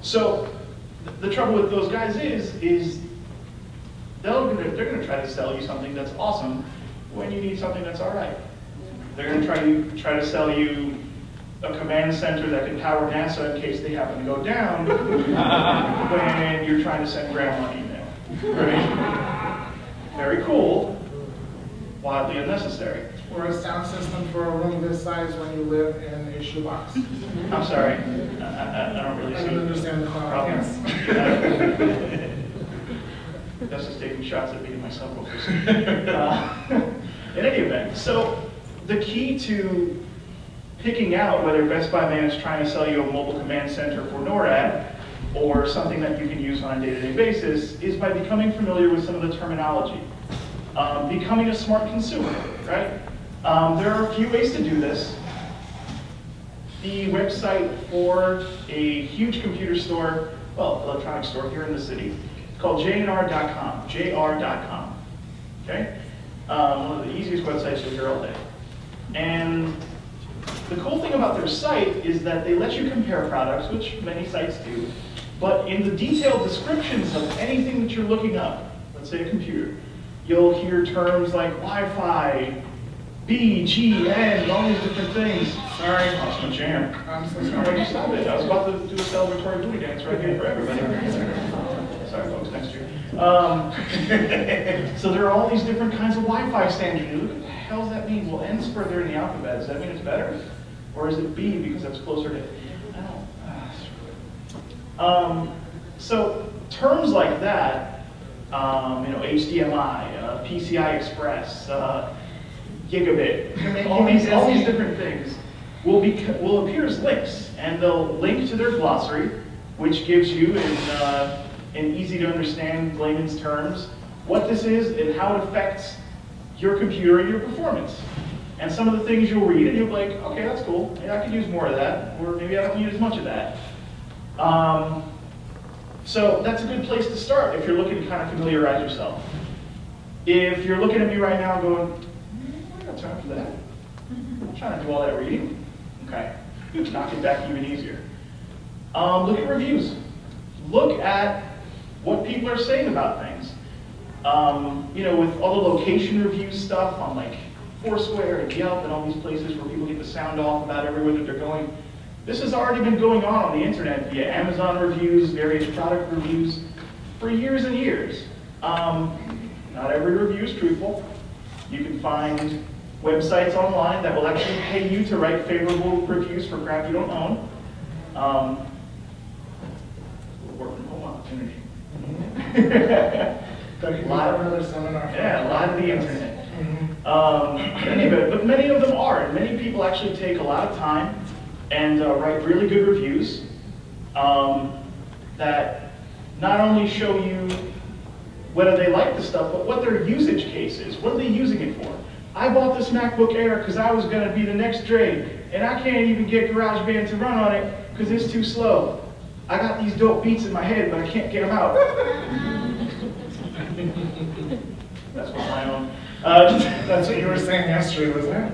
So the trouble with those guys is they're gonna try to sell you something that's awesome when you need something that's all right. They're gonna try to sell you a command center that can power NASA in case they happen to go down when you're trying to send grandma an email, right? Very cool, wildly unnecessary. Or a sound system for a room this size when you live in a shoebox. I'm sorry, I don't really see. I don't understand the problem. Yes. That's just taking shots at me and my subwoofers. In any event, so the key to picking out whether Best Buy Man is trying to sell you a mobile command center for NORAD or something that you can use on a day-to-day basis is by becoming familiar with some of the terminology. Becoming a smart consumer, right? There are a few ways to do this. The website for a huge computer store, well, electronic store here in the city, it's called jnr.com, jr.com, okay? One of the easiest websites you'll hear all day. And the cool thing about their site is that they let you compare products, which many sites do, but in the detailed descriptions of anything that you're looking up, let's say a computer, you'll hear terms like Wi-Fi, B, G, N, all these different things. Sorry, lost my jam. I'm so Why sorry. you stop it? I was about to do a celebratory booty dance right here for everybody. Sorry, folks, next year. So there are all these different kinds of Wi-Fi standards. You look, what the hell does that mean? Well, N's further in the alphabet. Does that mean it's better? Or is it B because that's closer to, I don't. So terms like that, HDMI, PCI Express, gigabit, all these different things will appear as links, and they'll link to their glossary, which gives you in easy to understand layman's terms what this is and how it affects your computer and your performance. And some of the things you'll read and you'll be like, okay, that's cool, maybe I could use more of that, or maybe I don't need as much of that. So that's a good place to start if you're looking to kind of familiarize yourself. If you're looking at me right now going, I don't got time for that. I'm trying to do all that reading. Okay, knock it back even easier. Look at reviews. Look at what people are saying about things. With all the location review stuff on like Foursquare and Yelp and all these places where people get the sound off about everywhere that they're going. This has already been going on the internet via Amazon reviews, various product reviews, for years and years. Not every review is truthful. You can find websites online that will actually pay you to write favorable reviews for crap you don't own. Work from home opportunity. A lot of another seminar. Yeah, a lot of the internet. But many of them are, and many people actually take a lot of time and write really good reviews that not only show you whether they like the stuff, but what their usage case is. What are they using it for? I bought this MacBook Air because I was going to be the next Dre, and I can't even get GarageBand to run on it because it's too slow. I got these dope beats in my head, but I can't get them out. That's what I own. That's what you were saying yesterday, wasn't it?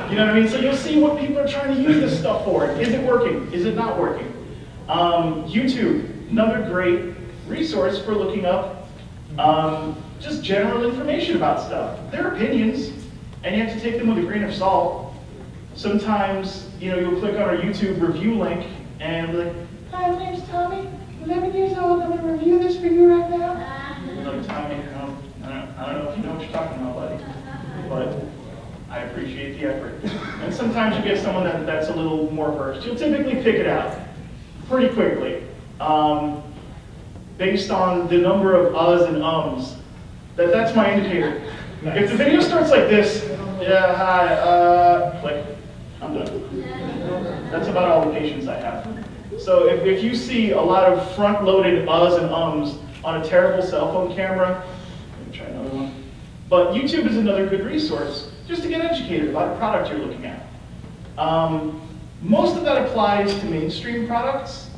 You know what I mean? So you'll see what people are trying to use this stuff for. Is it working? Is it not working? YouTube, another great resource for looking up just general information about stuff. They're opinions, and you have to take them with a grain of salt. Sometimes, you'll click on our YouTube review link and be like, hi, my name's Tommy, 11 years old, I'm going to review this for you right now. Like, Tommy, I don't know if you know what you're talking about, buddy, but I appreciate the effort. And sometimes you get someone that's a little more versed. You'll typically pick it out pretty quickly, based on the number of uhs and ums. That's my indicator. Nice. If the video starts like this, yeah, hi, click, I'm done. That's about all the patience I have. So if you see a lot of front-loaded uhs and ums on a terrible cell phone camera, let me try another one. But YouTube is another good resource just to get educated about a product you're looking at. Most of that applies to mainstream products.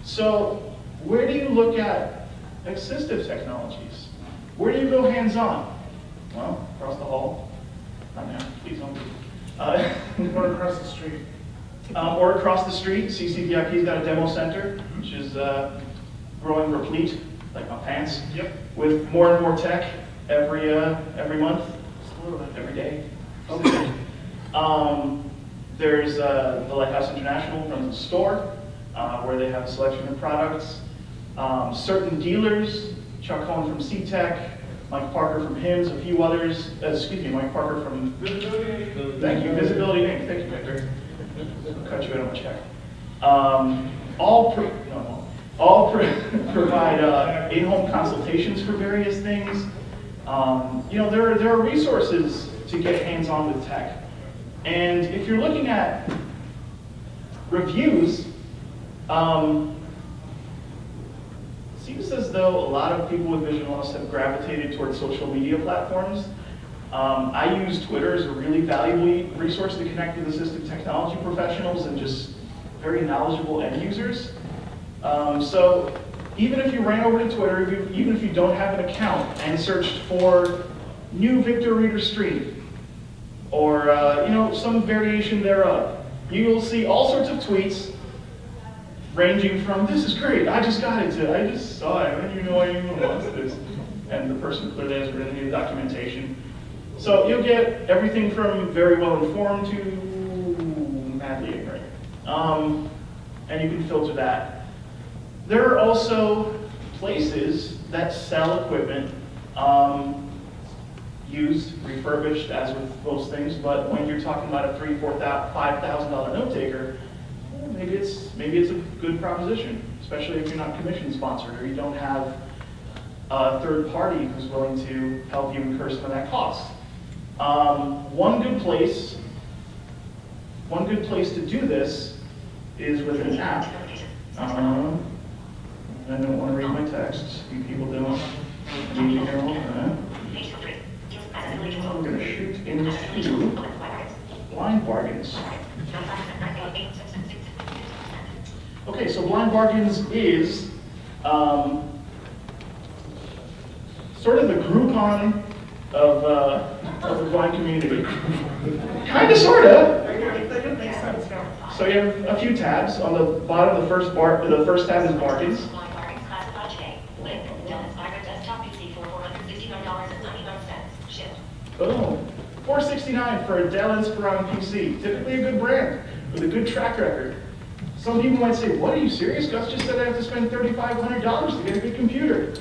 So where do you look at assistive technologies? Where do you go hands-on? Well, across the hall. Not now, please don't. Or across the street. Or across the street, CCVIP's got a demo center, which is growing replete, like my pants, with more and more tech every month, every day. Okay. There's the Lighthouse International from the store, where they have a selection of products. Certain dealers, Chuck Cohen from C-Tech, Mike Parker from HIMS, a few others, Mike Parker from Visibility. Thank you, Visibility Inc. Thank you, Victor. I'll cut you out on my check. Provide in-home consultations for various things. There are resources to get hands-on with tech. And if you're looking at reviews, it seems as though a lot of people with vision loss have gravitated towards social media platforms. I use Twitter as a really valuable resource to connect with assistive technology professionals and just very knowledgeable end users. So even if you ran over to Twitter, even if you don't have an account and searched for new Victor Reader stream, or some variation thereof, you'll see all sorts of tweets ranging from, "This is great, I just got it," to "I just saw it, and I even wants this," and the person clearly has written new documentation. So you'll get everything from very well informed to madly ignorant, and you can filter that. There are also places that sell equipment, used, refurbished, as with most things, but when you're talking about a $3,000, $4,000, $5,000 note taker, maybe it's a good proposition, especially if you're not commission sponsored or you don't have a third party who's willing to help you incur some of that cost. One good place to do this is with an app. I don't want to read my texts. You people don't. I need to hear all that. I'm going to shoot into Blind Bargains. Okay, so Blind Bargains is sort of the Groupon of the blind community. Kind of, sort of. So you have a few tabs. On the bottom, the first tab is Bargains. Boom. $469 for a Dell Inspiron PC. Typically a good brand with a good track record. Some people might say, "What, are you serious? Gus just said I have to spend $3,500 to get a good computer."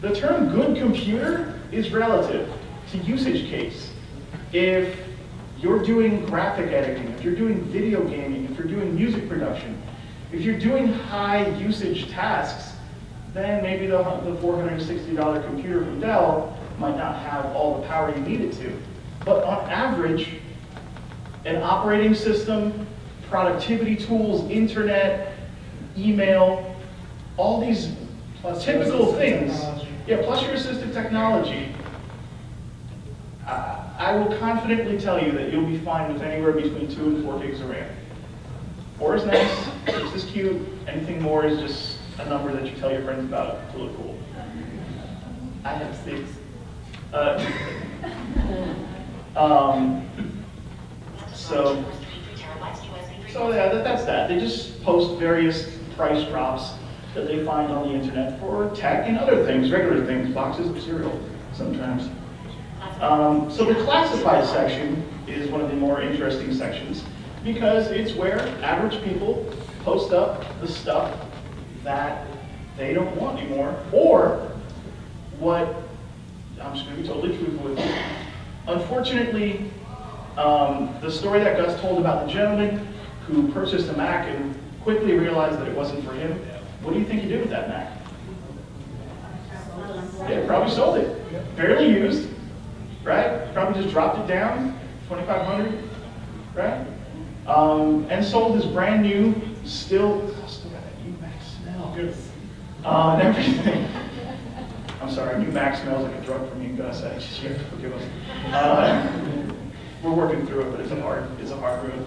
The term good computer is relative to usage case. If you're doing graphic editing, if you're doing video gaming, if you're doing music production, if you're doing high usage tasks, then maybe the $460 computer from Dell might not have all the power you need it to. But on average, an operating system, productivity tools, internet, email, all these typical things, plus your assistive technology, I will confidently tell you that you'll be fine with anywhere between 2 and 4 gigs of RAM. 4 is nice, 6 is cute, anything more is just a number that you tell your friends about to look cool. I have 6. So yeah, that's that. They just post various price drops that they find on the internet for tech and other things, regular things, boxes of cereal sometimes. So the classified section is one of the more interesting sections because it's where average people post up the stuff that they don't want anymore, or what, I'm just going to be totally truthful with you. Unfortunately, the story that Gus told about the gentleman who purchased a Mac and quickly realized that it wasn't for him, what do you think he did with that Mac? Yeah, probably sold it. Barely used, right? Probably just dropped it down, $2,500, right? And sold his brand new, still got that new Mac smell. And everything. I'm sorry, new Mac smells like a drug for me and Gus. You have to forgive us. We're working through it, but it's a hard road.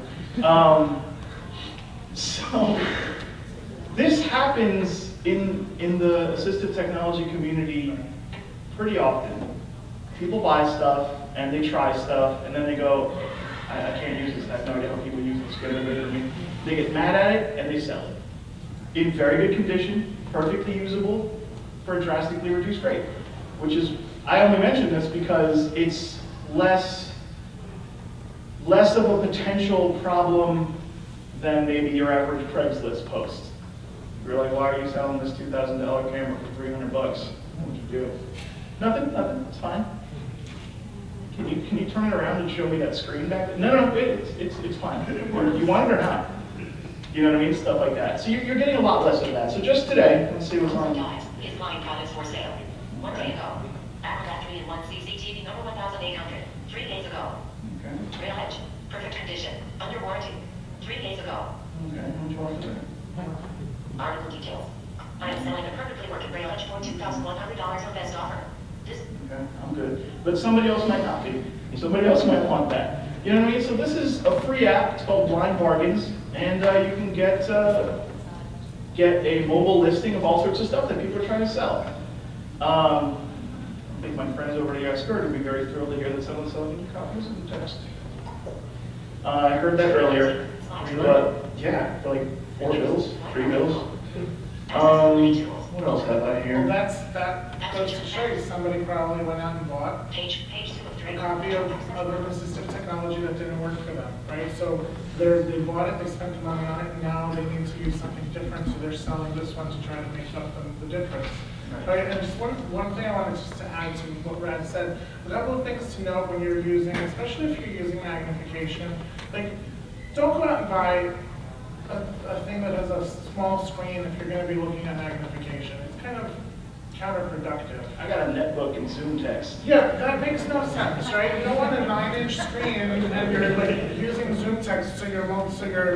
So this happens in the assistive technology community pretty often. People buy stuff and they try stuff and then they go, I can't use this. I have no idea how people use this. Just get rid of me. They get mad at it and they sell it. In very good condition, perfectly usable for a drastically reduced rate. Which is, I only mention this because it's less of a potential problem than maybe your average Craigslist post. You're like, why are you selling this $2,000 camera for $300? What would you do? Nothing, it's fine. Can you turn it around and show me that screen back there? No, it's fine. You want it or not? You know what I mean? Stuff like that. So you're getting a lot less of that. So just today, let's see what's on. Is buying products for sale. 1 day ago. Acrobat 3-in-1 CCTV number 1800. 3 days ago. Okay. Rail edge. Perfect condition. Under warranty. 3 days ago. Okay, how much was it? Article details. I am selling a perfectly working rail edge for $2,100 on best offer. This. Okay, I'm good. But somebody else might not be. Somebody else might want that. You know what I mean? So this is a free app. It's called Blind Bargains, and you can get a mobile listing of all sorts of stuff that people are trying to sell. I think my friends over at the Skirt would be very thrilled to hear that someone's selling copies of the text. I heard that earlier. But yeah, for like 4 bills, 3 bills. What else have I here? Well, that goes to show you somebody probably went out and bought Page 2 of 3. a copy of an assistive technology that didn't work for them, right? So they bought it, they spent the money on it, and now they need to use something different, so they're selling this one to try to make up the difference. Right, and just one thing I wanted just to add to what Brad said, a couple of things to note when you're using, especially if you're using magnification, like, don't go out and buy a thing that has a small screen if you're going to be looking at magnification. It's kind of counterproductive. I got a netbook and Zoom text. Yeah, that makes no sense, right? You don't want a 9-inch screen and you're like using Zoom text, so you're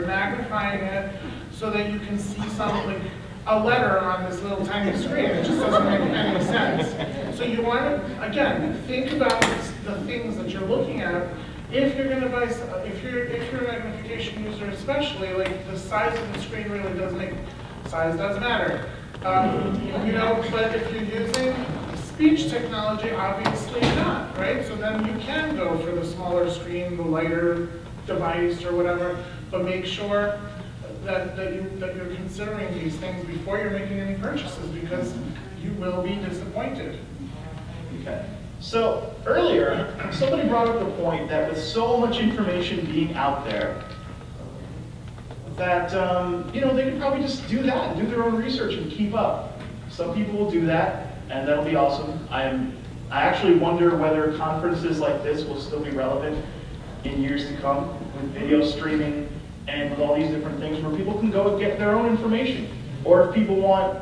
magnifying it so that you can see something, a letter on this little tiny screen. It just doesn't make any sense. So you want to, again, think about the things that you're looking at. If you're going to buy, if you're a magnification user especially, like the size of the screen really does make, size does matter. You know, but if you're using speech technology, obviously not, right? So then you can go for the smaller screen, the lighter device or whatever, but make sure that you're considering these things before you're making any purchases, because you will be disappointed. Okay. So earlier, somebody brought up the point that with so much information being out there, that you know, they could probably just do that and do their own research and keep up. Some people will do that, and that'll be awesome. I actually wonder whether conferences like this will still be relevant in years to come with video streaming and with all these different things where people can go and get their own information. Or if people want,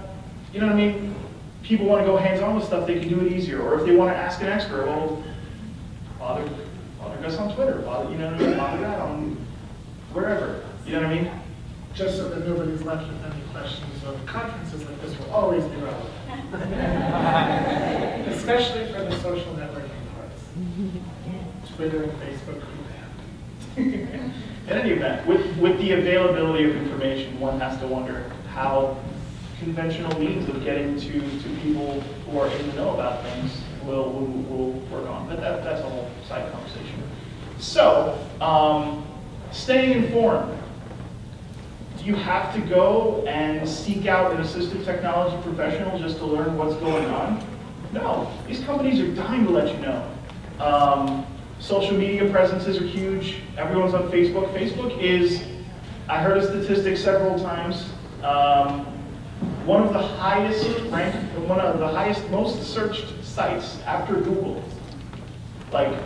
you know what I mean? People want to go hands-on with stuff, they can do it easier. Or if they want to ask an expert, well, bother us on Twitter, you know what I mean? Bother that on wherever, you know what I mean? Just so that nobody's left with any questions, conferences like this will always be relevant. Especially for the social networking parts. Twitter and Facebook. In any event, with the availability of information, one has to wonder how conventional means of getting to people who are in the know about things will work on. But that's a whole side conversation. So, staying informed. Do you have to go and seek out an assistive technology professional just to learn what's going on? No. These companies are dying to let you know. Social media presences are huge. Everyone's on Facebook. Facebook is, I heard a statistic several times, one of the highest ranked, most searched sites after Google. Like,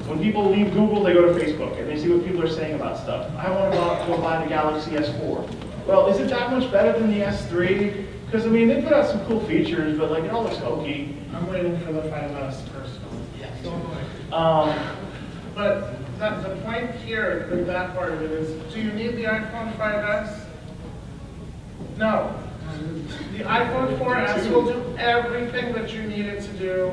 when people leave Google, they go to Facebook and they see what people are saying about stuff. I want to go buy the Galaxy S4. Well, is it that much better than the S3? Because I mean, they put out some cool features, but like it all looks hokey. I'm waiting for the 5S personally. Yeah. But the point here with that part of it is, do you need the iPhone 5S? No. The iPhone 4S will do everything that you need it to do,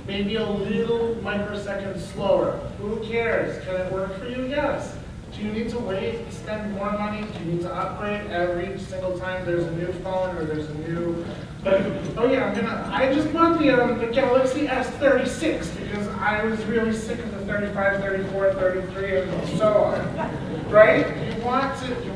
maybe a little microsecond slower. Who cares? Can it work for you? Yes. Do you need to wait, spend more money? Do you need to upgrade every single time there's a new phone or there's a new... Oh yeah, I just bought the Galaxy S36 because I was really sick of the 35, 34, 33, and so on. Right? want it,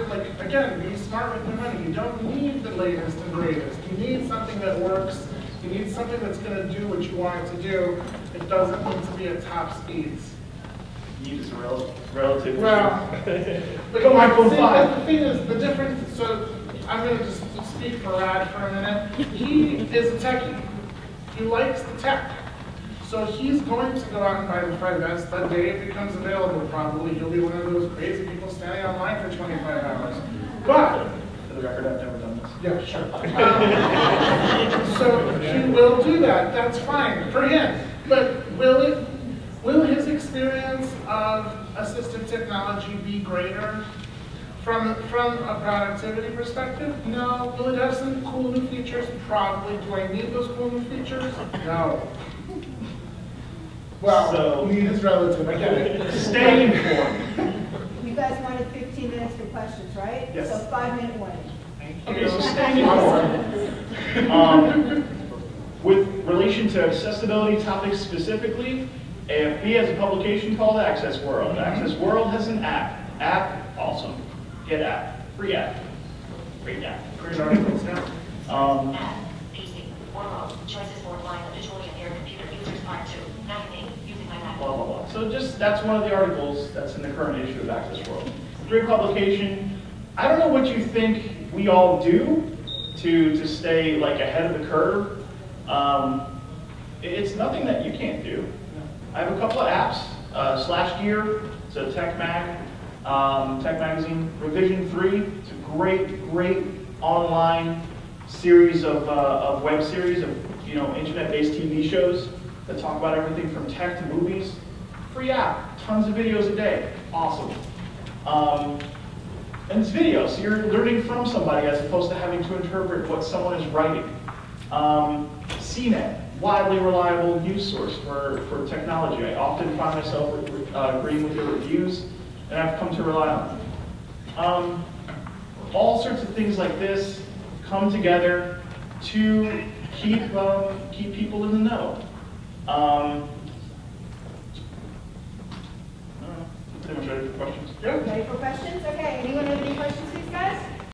like, again, be smart with your money. You don't need the latest and greatest. You need something that works. You need something that's going to do what you want it to do. It doesn't need to be at top speeds. Need is relative. Well, but Go iPhone 5. But the thing is, the difference, so I'm going to just speak for Rad for a minute. He is a techie. He likes the tech. So he's going to go out and buy the Fred vest that day it becomes available. Probably he'll be one of those crazy people standing online for 25 hours. But, for the record, I've never done this. yeah, sure. So he will do that. That's fine for him. But will his experience of assistive technology be greater from a productivity perspective? No. Will it have some cool new features? Probably. Do I need those cool new features? No. Well, So, need is relative. I get it. Stay informed. You guys wanted 15 minutes for questions, right? Yes. So 5-minute warning. Okay, so stay informed. With relation to accessibility topics specifically, AFB has a publication called Access World. Access World has an app. App, awesome. Get app. Free app. Great app. Great articles, yeah. Add, PC, world, choices for blind and visually impaired computer users, part 2, navigating, using my Mac. Blah, blah, blah. So that's one of the articles that's in the current issue of Access World. Great publication. I don't know what you think we all do to stay like ahead of the curve. It's nothing that you can't do. I have a couple of apps, Slash Gear, it's a tech magazine. Revision 3, it's a great online series of web series of internet-based TV shows that talk about everything from tech to movies. Free app, tons of videos a day, awesome. And it's video, so you're learning from somebody as opposed to having to interpret what someone is writing. CNET, widely reliable news source for technology. I often find myself agreeing with the reviews, and I've come to rely on them. All sorts of things like this come together to keep people in the know.